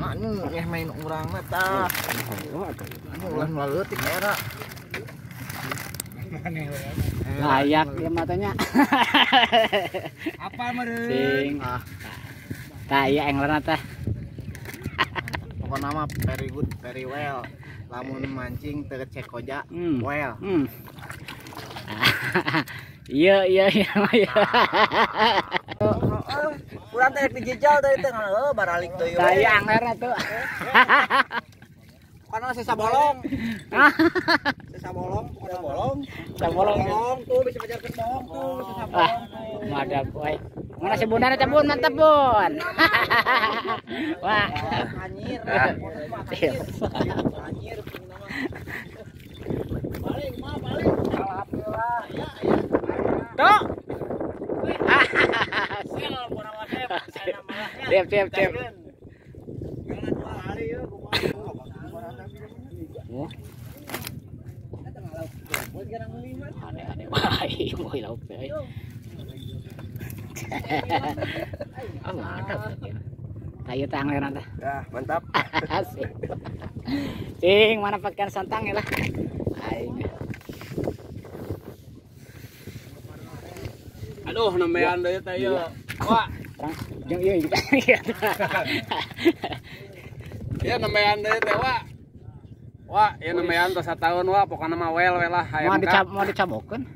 Anu main urang mah tah. Ulah ngaleutik era. Layak dia matanya. Apa meureun? Sing. Tah ieu englerna teh. Pokoknya mah very good, very well. Lamun mancing teu cek koja, well. Iya. Urang teh dijejal tadi teh baralik teh. Tah ieu anglerna tuh. Karena sisa bolong. Sisa bolong. Tuh bisa ngajarkeun bolong tuh, sisa bolong tuh. Madap we. Mana si Bunda teh Bun, mantap Bun. Wah, Anjir. Anjir. Balik. Alhamdulillah. Ya. Tuh. Sil pura wasep. Siap. Jangan 2 hari ya kumaha. Aneh baik mau lauk teh. Mantap. Tayo teh angleran teh. Dah, mantap. Asik. Sing mana pakan santang ya lah. Aing. Aduh, nambahan deui teh ieu. Wah, Jeung ieu gitu. ieu nambahan deui teh, Wah. Wah, ieu nambahan tos 1 tahun wah, pokona mah well lah hayang Mau dicabokeun.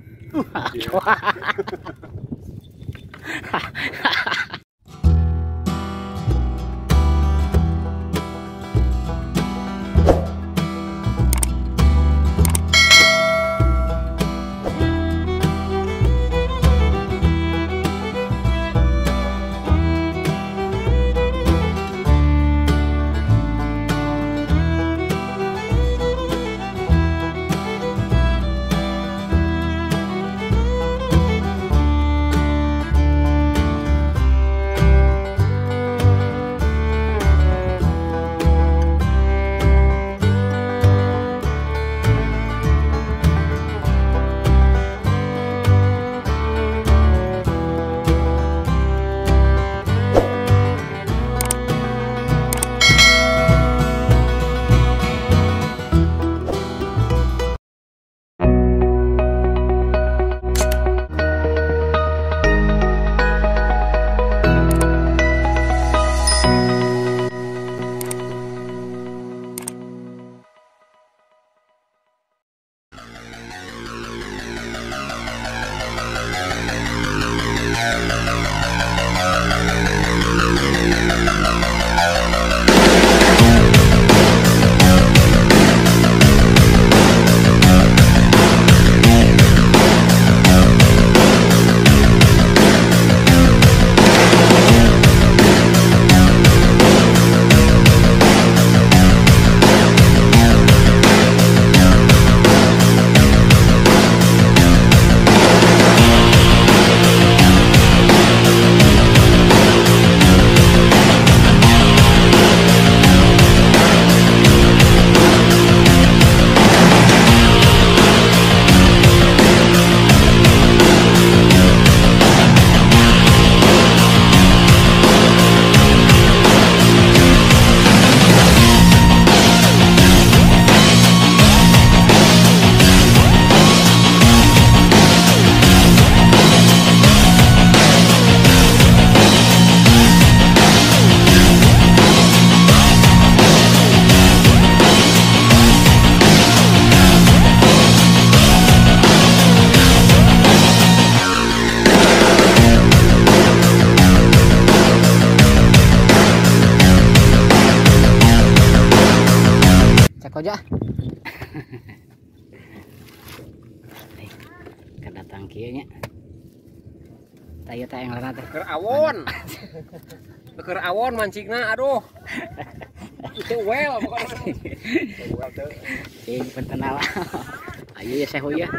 Koja. Kedatang kieu nya. Tayo teh englerna teh. Keur awon. Keur awon mancingna aduh. Itu well pokoknya. Sing pentenal. Ayo ya sehu ya.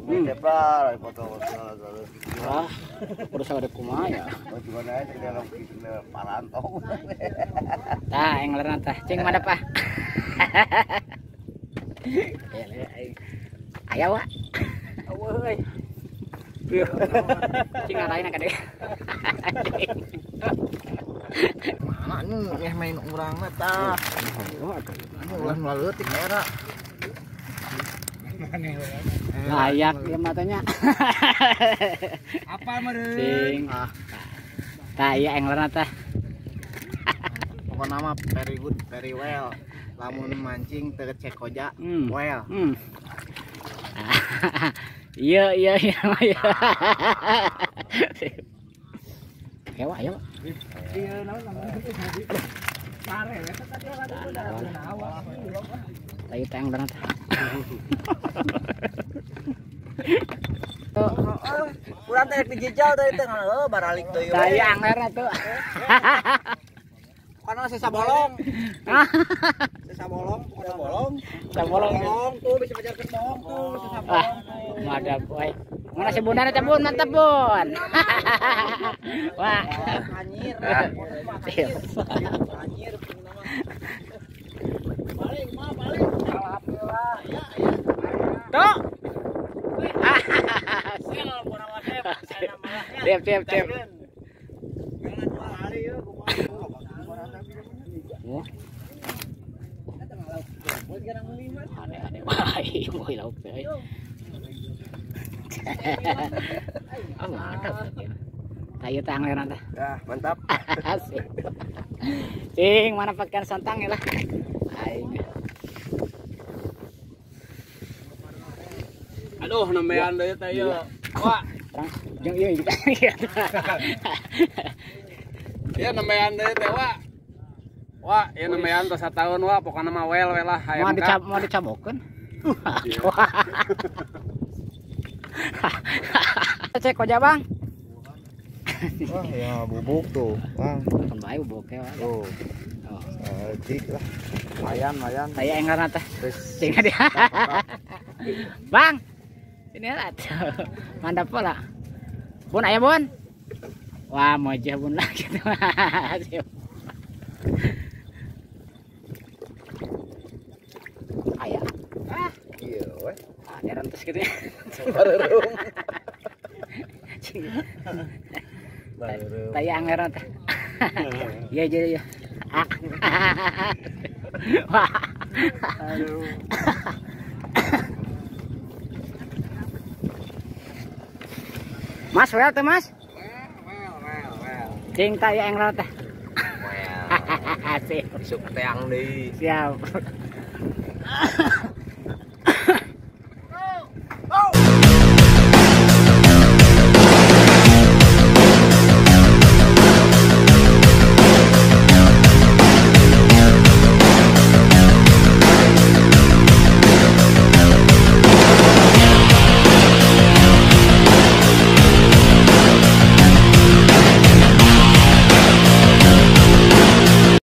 Cepat foto. Wah, urus ada kumaha ya. Gimana aja dalam parantau. Tah englerna teh. Cing mana Pak? Aya wa. Euy. Cing ngarain ka deh. anu main urang mah tah. Anu ulah ngaleutik era. Layak ya matanya. Apa meureun? Sing. Tah iya englerna tah. Pokoknya mah very good, very well. Lamun mancing teu cek koja, well. Iya. Hewa, ayo. Iya, naon. Pare we tadi Tayu tang berat. Urang teh dijejal teh teh baralik teh. Tayu anglerna tuh. Kana sisa bolong. Sisa bolong, ada bolong. Bolong Tuh bisa ngajarkeun bolong tuh, sisa bolong. Madap we. Mana si Bunda teh Bun, mantap Bun. Wah, Anjir. Anjir. Balik. Alhamdulillah. Ya. tuh. Sil pura wae saya malah. Tiap. Jangan 2 hari ya Aneh-aneh. Wah, mau lauk teh. Oh, mantap. Tayu tang anglerna teh. Dah, mantap. Asik. Cing, manfaatkan santang ya lah. Aing. Aduh, nambahan deui teh ieu. Wah, Terang, jeung ieu gitu. ieu nambahan deui teh wah. Wah, ieu nambahan tos sataun wah, pokona mah well lah hayam ka. Mau dicabokeun. Cek koja Bang. Wah, ya bubuk tuh, Bang. Kembali bubuk ya. Tuh. Oh. Dik lah. Lumayan. Saya enggarna teh. Terus Cing dia. Bang. Ini atuh. Mantap pola. Bun aya Bun. Wah, mojeh Bun lah gitu. Aya. iya weh. Ada rentes gitu ya. Bareureum. Taya anglerna teh. Iya. Wah. Aduh. Mas, well tuh Mas. Well. Cing taya anglerna teh. Well. Asik. Isuk teang deui. Siap.